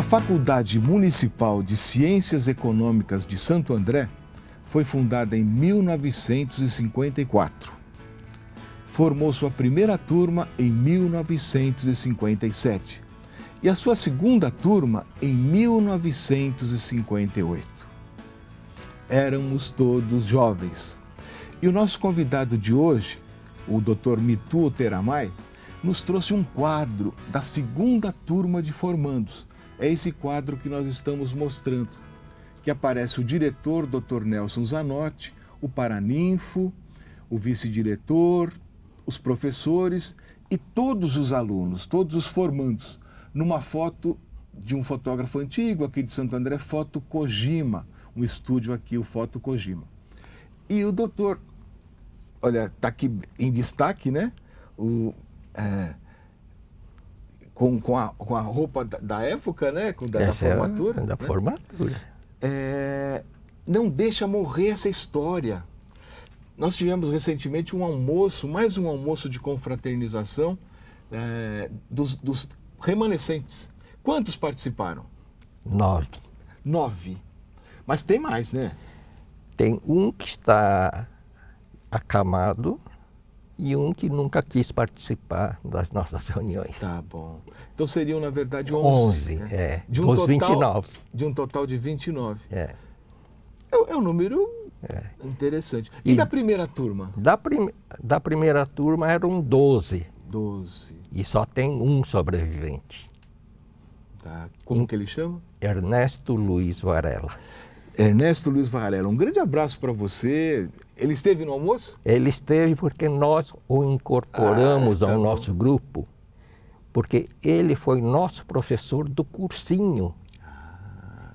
A Faculdade Municipal de Ciências Econômicas de Santo André foi fundada em 1954. Formou sua primeira turma em 1957 e a sua segunda turma em 1958. Éramos todos jovens. E o nosso convidado de hoje, o Dr. Mitu Teramai, nos trouxe um quadro da segunda turma de formandos. É esse quadro que nós estamos mostrando, que aparece o diretor, Dr. Nelson Zanotti, o paraninfo, o vice-diretor, os professores e todos os alunos, todos os formandos, numa foto de um fotógrafo antigo aqui de Santo André, Foto Kojima, um estúdio aqui, o Foto Kojima. E o doutor, olha, está aqui em destaque, né? Com a roupa da época, né? Da formatura. Da formatura. Não deixa morrer essa história. Nós tivemos recentemente um almoço, mais um almoço de confraternização dos remanescentes. Quantos participaram? 9. 9. Mas tem mais, né? Tem um que está acamado e um que nunca quis participar das nossas reuniões. Tá bom. Então seriam, na verdade, 11. 11, né? Dos 29. De um total de 29. É um número interessante. E da primeira turma? Da primeira turma eram 12. 12. E só tem um sobrevivente. Tá. Como que ele chama? Ernesto Luiz Varela. Ernesto Luiz Varela, um grande abraço para você. Ele esteve no almoço? Ele esteve porque nós o incorporamos ao nosso grupo, porque ele foi nosso professor do cursinho.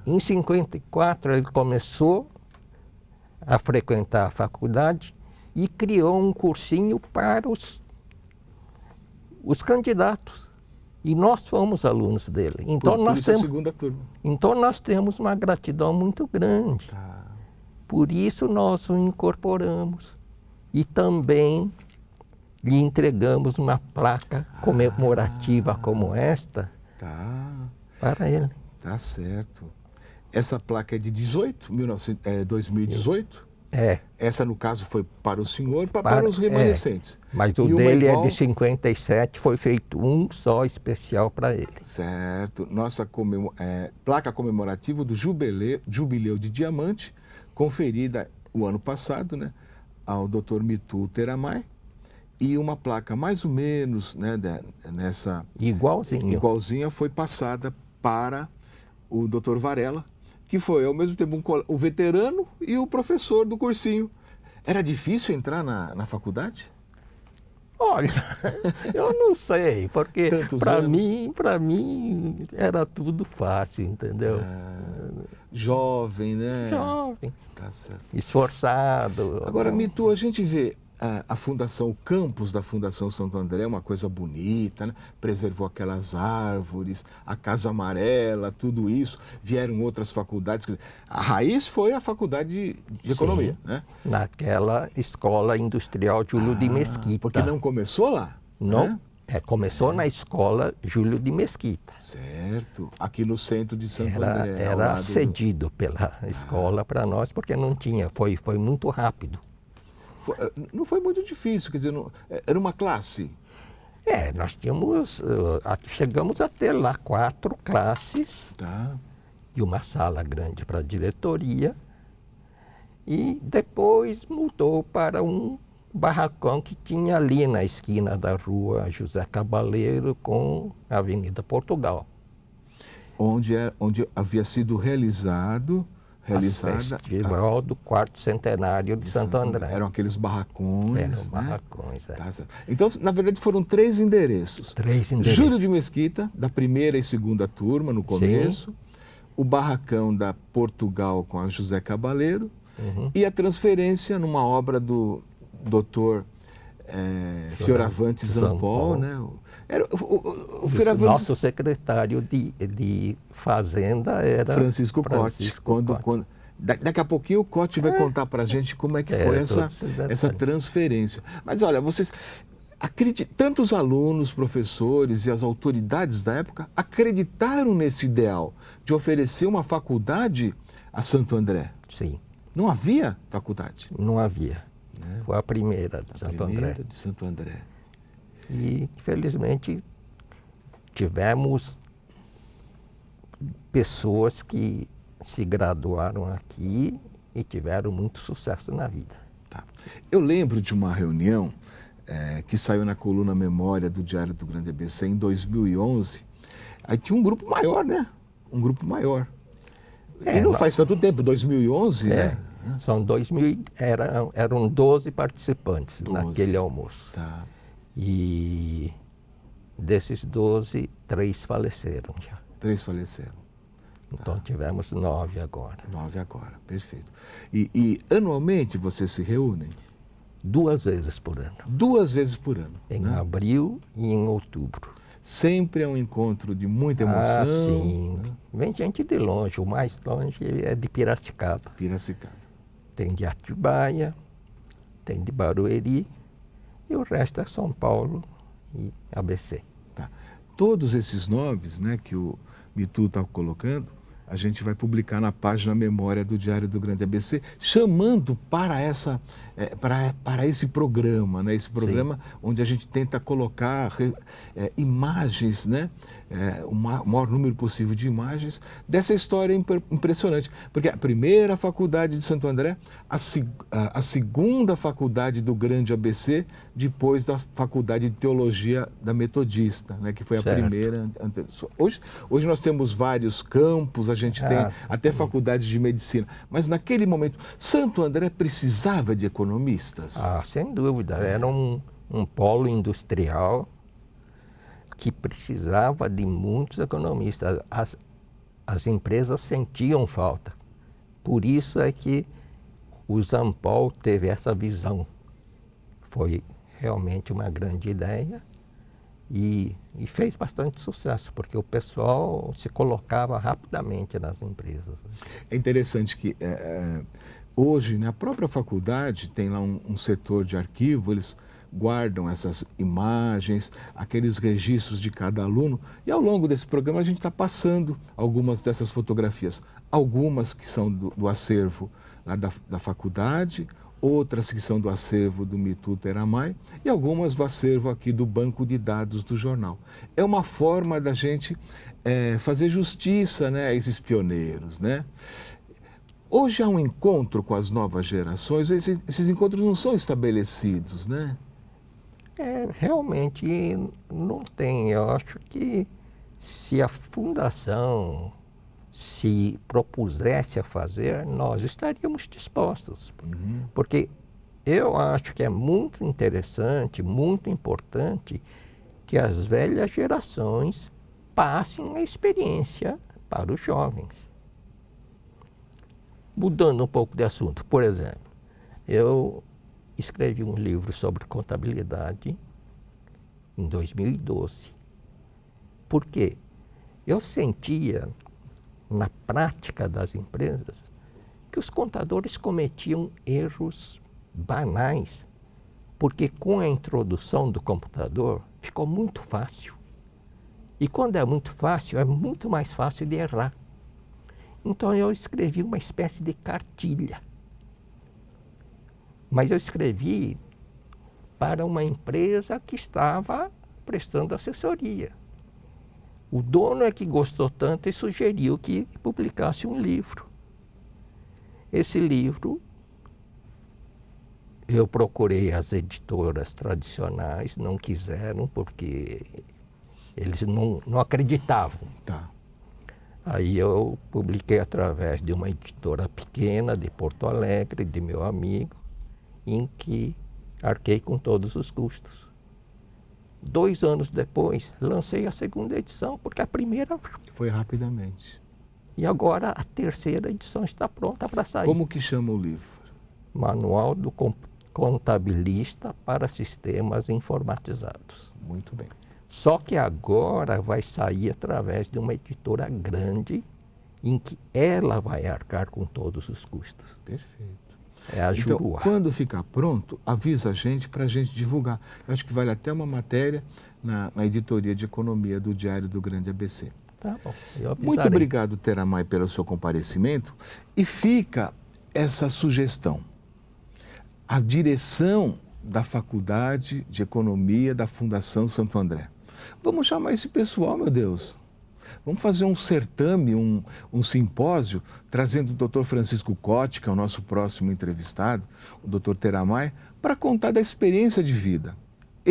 Em 54 ele começou a frequentar a faculdade e criou um cursinho para os candidatos. E nós fomos alunos dele. Então, por isso a segunda turma. Então nós temos uma gratidão muito grande. Tá. Por isso nós o incorporamos. E também lhe entregamos uma placa comemorativa como esta para ele. Tá certo. Essa placa é de 2018? Essa, no caso, foi para o senhor, para os remanescentes. Mas o dele é de 57, foi feito um só especial para ele. Certo. Nossa placa comemorativa do Jubileu de Diamante, conferida o ano passado, né, ao Dr. Mitu Teramai, e uma placa mais ou menos, né, igualzinha foi passada para o Dr. Varela, que foi ao mesmo tempo o veterano e o professor do cursinho. Era difícil entrar na faculdade? Olha, eu não sei, porque para mim era tudo fácil, entendeu? Jovem, né? Jovem. Tá certo. Esforçado. Agora, Mitu, a gente vê a fundação, o campus da Fundação Santo André é uma coisa bonita, né? Preservou aquelas árvores, a Casa Amarela, tudo isso. Vieram outras faculdades. A raiz foi a Faculdade de Economia, né? Naquela Escola Industrial Júlio de Mesquita. Porque não começou lá? Não. Né? Começou na Escola Júlio de Mesquita. Certo. Aqui no centro de Santo André. Era cedido pela escola para nós, porque não tinha. Foi muito rápido. Não foi muito difícil, quer dizer, era uma classe? Nós chegamos a ter lá 4 classes e uma sala grande para a diretoria, e depois mudou para um barracão que tinha ali na esquina da rua José Cabaleiro com a Avenida Portugal. Onde havia sido realizada Festival do 4º Centenário de Santo André. Eram aqueles barracões. Eram barracões, Então, na verdade, foram 3 endereços. 3 endereços. Júlio de Mesquita, da primeira e segunda turma, no começo. Sim. O barracão da Portugal com a José Cabaleiro. E a transferência numa obra do Dr. Fioravante Zampol, né? Era o Fioravante... Nosso secretário de Fazenda era Francisco Cote. Daqui a pouquinho o Cote vai contar para a gente como é que foi essa transferência. Mas olha, tantos alunos, professores e as autoridades da época acreditaram nesse ideal de oferecer uma faculdade a Santo André. Sim. Não havia faculdade? Não havia. Foi a primeira de Santo André. Primeira de Santo André. E, infelizmente, tivemos pessoas que se graduaram aqui e tiveram muito sucesso na vida. Tá. Eu lembro de uma reunião que saiu na coluna Memória do Diário do Grande ABC em 2011. Aí tinha um grupo maior, né? Um grupo maior. E não faz tanto tempo, 2011, né? Eram 12 participantes 12. Naquele almoço. Tá. E desses 12, 3 faleceram já. 3 faleceram. Então tivemos 9 agora. 9 agora, perfeito. E anualmente vocês se reúnem? 2 vezes por ano. 2 vezes por ano. Em abril e em outubro. Sempre é um encontro de muita emoção. Sim. Né? Vem gente de longe. O mais longe é de Piracicaba. Piracicaba. Tem de Atibaia, tem de Barueri e o resto é São Paulo e ABC. Tá. Todos esses nomes, né, que o Mitu está colocando, a gente vai publicar na página Memória do Diário do Grande ABC, chamando para para esse programa, né? Esse programa Sim. onde a gente tenta colocar imagens, né? O maior número possível de imagens dessa história impressionante. Porque a primeira faculdade de Santo André, a segunda faculdade do Grande ABC, depois da faculdade de Teologia da Metodista, né? Que foi a certo. primeira. Hoje nós temos vários campos, a gente tem até faculdades de medicina. Mas naquele momento, Santo André precisava de economistas? Sem dúvida. Era um polo industrial que precisava de muitos economistas. As empresas sentiam falta. Por isso é que o Zampol teve essa visão. Foi realmente uma grande ideia e fez bastante sucesso, porque o pessoal se colocava rapidamente nas empresas. É interessante que hoje, na própria faculdade, tem lá um setor de arquivo, eles guardam essas imagens, aqueles registros de cada aluno, e ao longo desse programa a gente está passando algumas dessas fotografias, algumas que são do acervo lá da faculdade, outras que são do acervo do Mitu Teramai e algumas do acervo aqui do banco de dados do jornal. É uma forma da gente fazer justiça, né, a esses pioneiros, né? Hoje há um encontro com as novas gerações, esses encontros não são estabelecidos, né? Realmente não tem. Eu acho que se a fundação se propusesse a fazer, nós estaríamos dispostos. Uhum. Porque eu acho que é muito interessante, muito importante que as velhas gerações passem a experiência para os jovens. Mudando um pouco de assunto, por exemplo, eu escrevi um livro sobre contabilidade em 2012. Por quê? Eu sentia, na prática das empresas, que os contadores cometiam erros banais, porque com a introdução do computador ficou muito fácil. E quando é muito fácil, é muito mais fácil de errar. Então eu escrevi uma espécie de cartilha. Mas eu escrevi para uma empresa que estava prestando assessoria. O dono é que gostou tanto e sugeriu que publicasse um livro. Esse livro, eu procurei as editoras tradicionais, não quiseram porque eles não acreditavam. Tá. Aí eu publiquei através de uma editora pequena de Porto Alegre, de meu amigo, em que arquei com todos os custos. 2 anos depois, lancei a segunda edição, porque a primeira... Foi rapidamente. E agora a terceira edição está pronta para sair. Como que chama o livro? Manual do Contabilista para Sistemas Informatizados. Muito bem. Só que agora vai sair através de uma editora grande, em que ela vai arcar com todos os custos. Perfeito. É a Juruá. Então, quando ficar pronto, avisa a gente para a gente divulgar. Eu acho que vale até uma matéria na editoria de economia do Diário do Grande ABC. Tá bom, eu avisarei. Muito obrigado, Teramai, pelo seu comparecimento. E fica essa sugestão. A direção da Faculdade de Economia da Fundação Santo André. Vamos chamar esse pessoal, meu Deus. Vamos fazer um certame, um simpósio, trazendo o Dr. Francisco Cotti, que é o nosso próximo entrevistado, o Dr. Teramai, para contar da experiência de vida.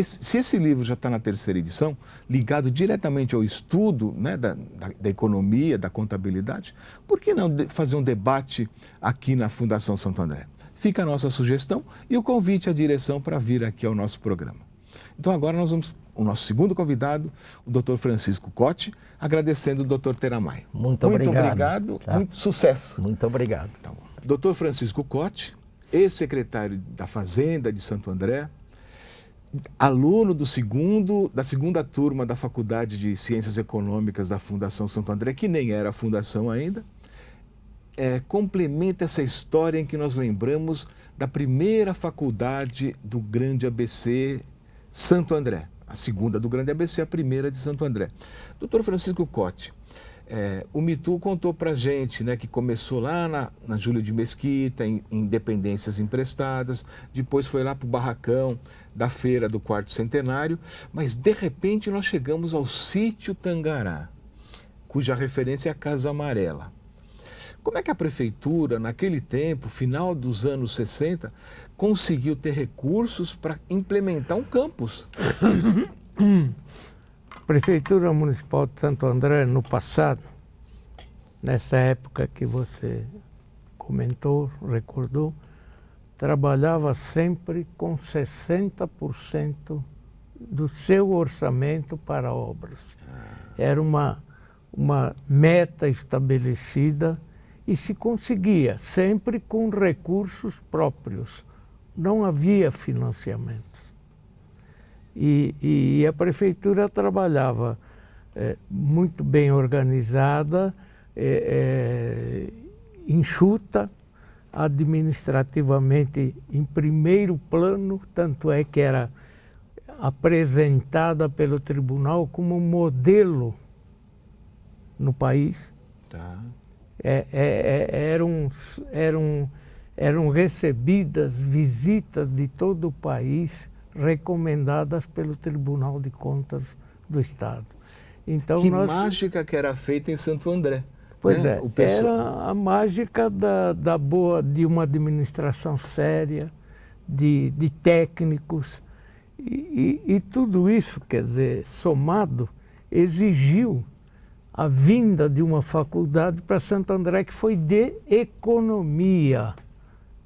Se esse livro já está na 3ª edição, ligado diretamente ao estudo, né, da economia, da contabilidade, por que não fazer um debate aqui na Fundação Santo André? Fica a nossa sugestão e o convite à direção para vir aqui ao nosso programa. Então agora nós vamos, o nosso segundo convidado, o Dr. Francisco Cotti, agradecendo o Dr. Teramai. Muito obrigado. Tá? Muito sucesso. Muito obrigado. Tá bom. Dr. Francisco Cotti, ex-secretário da Fazenda de Santo André, aluno da segunda turma da Faculdade de Ciências Econômicas da Fundação Santo André, que nem era a fundação ainda, complementa essa história em que nós lembramos da primeira faculdade do Grande ABC Santo André. A segunda do Grande ABC, a primeira de Santo André. Dr. Francisco Cotti, o Mitu contou para a gente, né, que começou lá na Júlio de Mesquita, em dependências emprestadas, depois foi lá para o barracão da feira do 4º centenário, mas de repente nós chegamos ao Sítio Tangará, cuja referência é a Casa Amarela. Como é que a prefeitura, naquele tempo, final dos anos 60, conseguiu ter recursos para implementar um campus? A Prefeitura Municipal de Santo André, no passado, nessa época que você comentou, recordou, trabalhava sempre com 60% do seu orçamento para obras. Era uma meta estabelecida e se conseguia, sempre com recursos próprios. Não havia financiamentos. E a prefeitura trabalhava muito bem organizada, enxuta, administrativamente em primeiro plano, tanto é que era apresentada pelo tribunal como modelo no país. Tá. Eram recebidas visitas de todo o país recomendadas pelo Tribunal de Contas do Estado. Então, que mágica que era feita em Santo André. Pois né? Era a mágica de uma administração séria, de técnicos, e tudo isso, quer dizer, somado, exigiu a vinda de uma faculdade para Santo André que foi de economia.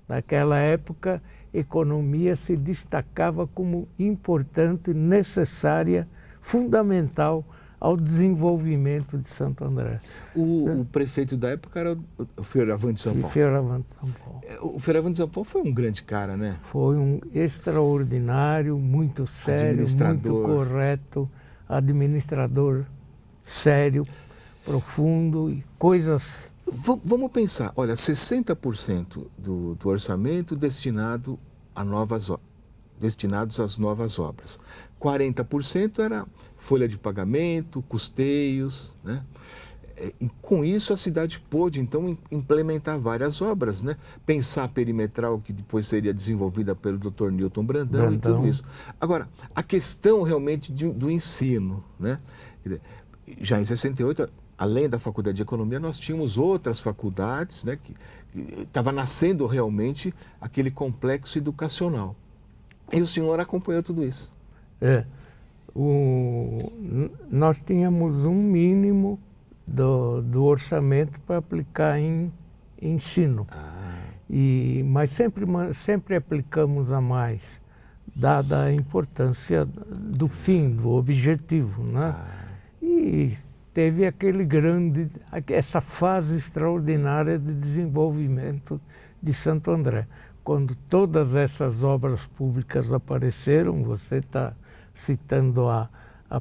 Naquela época, economia se destacava como importante, necessária, fundamental ao desenvolvimento de Santo André. O prefeito da época era o Fioravante de São Paulo. Fioravante de São Paulo. O Fioravante de São Paulo foi um grande cara, né? Foi um extraordinário, muito sério, muito correto, administrador sério, profundo e coisas... Vamos pensar, olha, 60% do orçamento destinados às novas obras. 40% era folha de pagamento, custeios, né? E com isso a cidade pôde, então, implementar várias obras, né? Pensar a perimetral, que depois seria desenvolvida pelo Dr. Newton Brandão e tudo isso. Agora, a questão realmente do ensino, né? Já em 68, além da Faculdade de Economia, nós tínhamos outras faculdades, né? Que estava nascendo realmente aquele complexo educacional. E o senhor acompanhou tudo isso. Nós tínhamos um mínimo do orçamento para aplicar em ensino. Mas sempre aplicamos a mais, dada a importância do fim, do objetivo, né? E teve essa fase extraordinária de desenvolvimento de Santo André. Quando todas essas obras públicas apareceram, você está citando a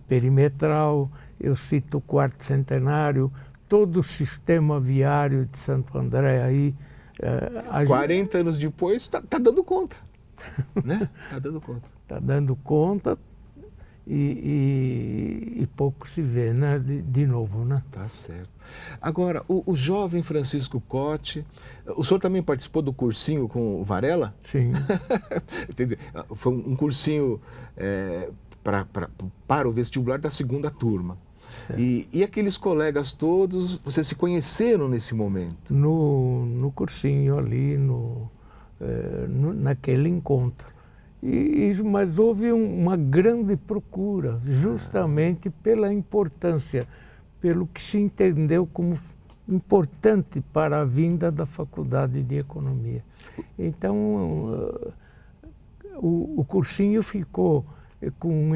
perimetral, eu cito o 4º centenário, todo o sistema viário de Santo André aí 40 anos depois, está dando conta. Né? Está dando conta. Está dando conta e pouco se vê, né? De novo, né? Tá certo. Agora, o jovem Francisco Cotti, o senhor também participou do cursinho com o Varela? Sim. Quer dizer, foi um cursinho para o vestibular da segunda turma. E aqueles colegas todos, vocês se conheceram nesse momento? No cursinho ali, naquele encontro. Mas houve uma grande procura, justamente pela importância, pelo que se entendeu como importante para a vinda da Faculdade de Economia. Então, o cursinho ficou com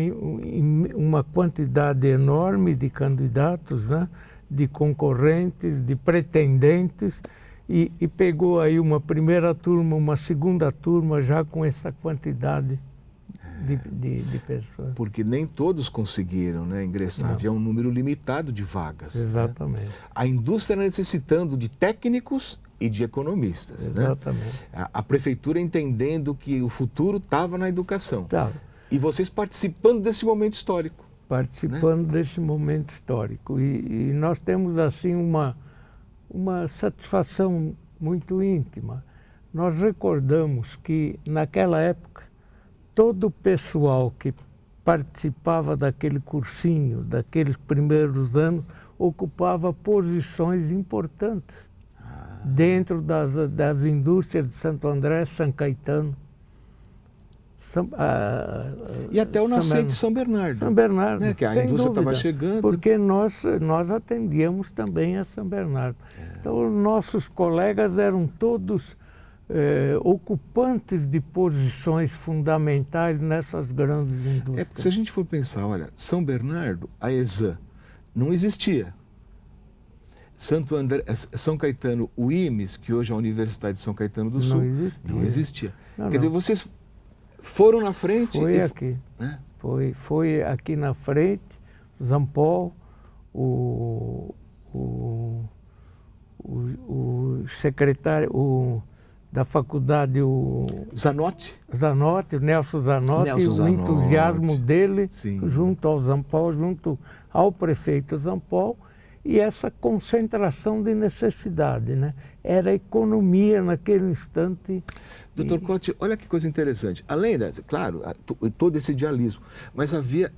uma quantidade enorme de candidatos, né? De concorrentes, de pretendentes, e pegou aí uma primeira turma, uma segunda turma já com essa quantidade de pessoas. Porque nem todos conseguiram, né, ingressar, Não. havia um número limitado de vagas. Exatamente. Né? A indústria necessitando de técnicos e de economistas. Exatamente. Né? A prefeitura entendendo que o futuro estava na educação. Tá. E vocês participando desse momento histórico. Participando, né, desse momento histórico. E nós temos, assim, uma satisfação muito íntima. Nós recordamos que, naquela época, todo o pessoal que participava daquele cursinho, daqueles primeiros anos, ocupava posições importantes dentro das indústrias de Santo André, São Caetano. E até o nascente São Bernardo. São Bernardo, né? Que a indústria estava chegando. Porque nós atendíamos também a São Bernardo. Então, os nossos colegas eram todos ocupantes de posições fundamentais nessas grandes indústrias. Porque se a gente for pensar, olha, São Bernardo, a ESAM, não existia. São Caetano, o IMES, que hoje é a Universidade de São Caetano do Sul, não existia. Quer dizer, vocês foram na frente? Foi aqui. Né? Foi aqui na frente, Zampol, o secretário da faculdade, o Zanotti, o Nelson Zanotti, o entusiasmo dele, sim, junto ao Zampol, junto ao prefeito Zampol, e essa concentração de necessidade, né? Era a economia naquele instante. Doutor Cotti, olha que coisa interessante. Além claro, todo esse idealismo, mas havia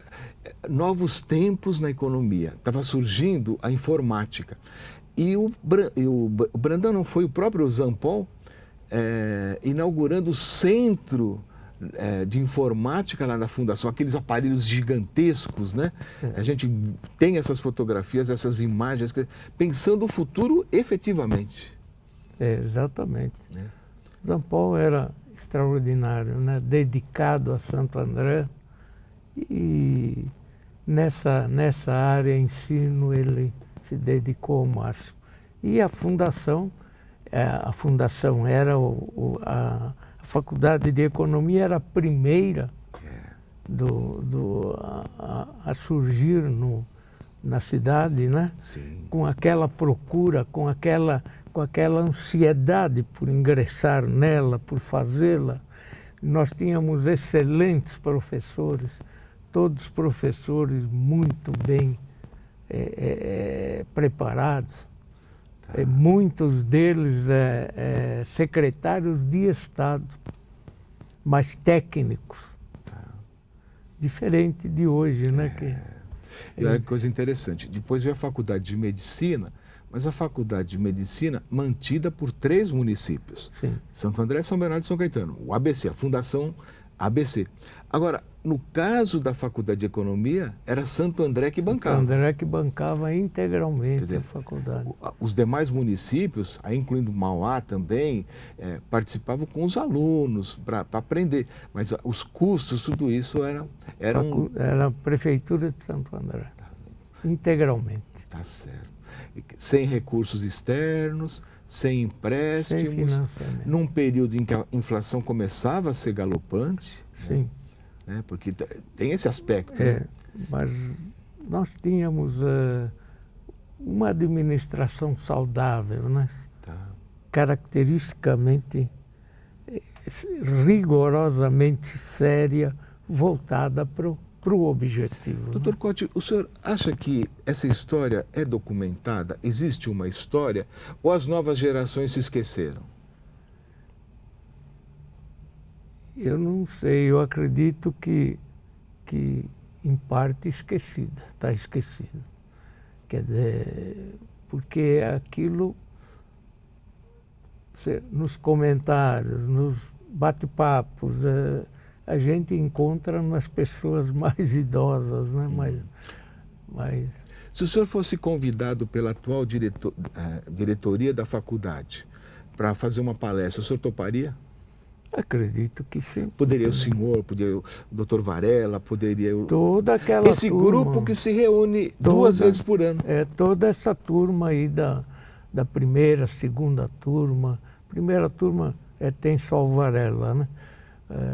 novos tempos na economia. Estava surgindo a informática. E o Brandão não foi o próprio Zampol inaugurando o centro de informática lá na fundação, aqueles aparelhos gigantescos, né? A gente tem essas fotografias, essas imagens, pensando o futuro efetivamente. Exatamente. Zampol era extraordinário, né? Dedicado a Santo André, e nessa área ensino ele se dedicou ao máximo. E a fundação era a Faculdade de Economia era a primeira a surgir na cidade, né? Sim. Com aquela procura, com aquela ansiedade por ingressar nela, por fazê-la. Nós tínhamos excelentes professores, todos professores muito bem preparados. Muitos deles secretários de Estado, mas técnicos, diferente de hoje, né? E olha que coisa interessante, depois veio a Faculdade de Medicina, mas a Faculdade de Medicina mantida por 3 municípios. Sim. Santo André, São Bernardo e São Caetano, o ABC, a Fundação ABC. Agora, no caso da Faculdade de Economia, era Santo André que bancava. Santo André que bancava integralmente a faculdade. Os demais municípios, aí incluindo Mauá também, participavam com os alunos para aprender. Mas os custos, tudo isso era a Prefeitura de Santo André, integralmente. Tá certo. Sem recursos externos, sem empréstimos. Sem financiamento. Num período em que a inflação começava a ser galopante. Sim. Né? Porque tem esse aspecto. Né? Mas nós tínhamos uma administração saudável, né? Tá. caracteristicamente, rigorosamente séria, voltada para o objetivo. Doutor Cotti, o senhor acha que essa história é documentada? Existe uma história? Ou as novas gerações se esqueceram? Eu não sei, eu acredito que em parte está esquecido. Quer dizer, porque aquilo, nos comentários, nos bate-papos, a gente encontra nas pessoas mais idosas, né? Mas... Se o senhor fosse convidado pela atual diretoria da faculdade para fazer uma palestra, o senhor toparia? Acredito que sim. Poderia o senhor, poderia o doutor Varela, poderia... Toda aquela esse turma, grupo que se reúne 2 vezes por ano. Toda essa turma aí da primeira, segunda turma. Primeira turma tem só o Varela, né?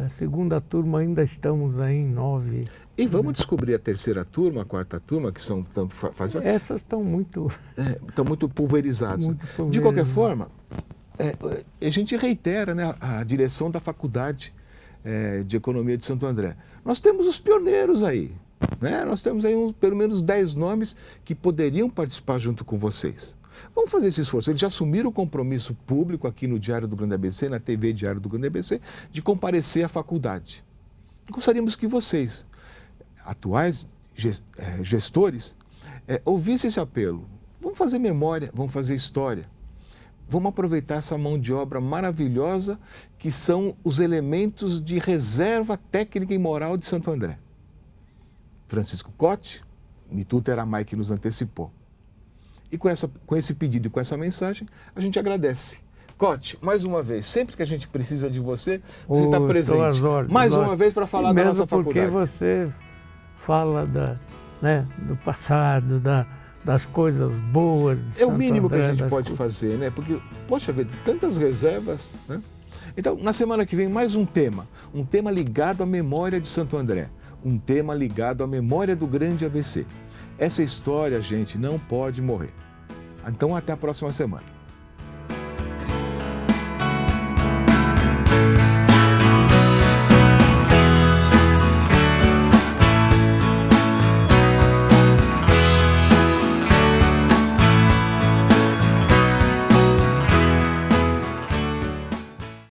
Segunda turma ainda estamos aí em 9. E vamos descobrir a terceira turma, a quarta turma, que são... Essas estão muito... estão muito pulverizadas. De qualquer forma... a gente reitera, né, a direção da Faculdade de Economia de Santo André. Nós temos os pioneiros aí, né? Nós temos aí pelo menos 10 nomes que poderiam participar junto com vocês. Vamos fazer esse esforço. Eles já assumiram o compromisso público aqui no Diário do Grande ABC, na TV Diário do Grande ABC, de comparecer à faculdade. Gostaríamos que vocês, atuais gestores, ouvissem esse apelo. Vamos fazer memória, vamos fazer história. Vamos aproveitar essa mão de obra maravilhosa que são os elementos de reserva técnica e moral de Santo André. Francisco Cotti, Mitu Teramai, que nos antecipou. E com esse pedido e com essa mensagem, a gente agradece. Cotti, mais uma vez, sempre que a gente precisa de você, você está presente. Ordens, mais uma vez para falar da nossa faculdade. Mesmo porque você fala do passado, das coisas boas de Santo André. É o mínimo que a gente pode fazer, né? Porque, poxa vida, tantas reservas, né? Então, na semana que vem, mais um tema ligado à memória de Santo André, um tema ligado à memória do grande ABC. Essa história, gente, não pode morrer. Então, até a próxima semana.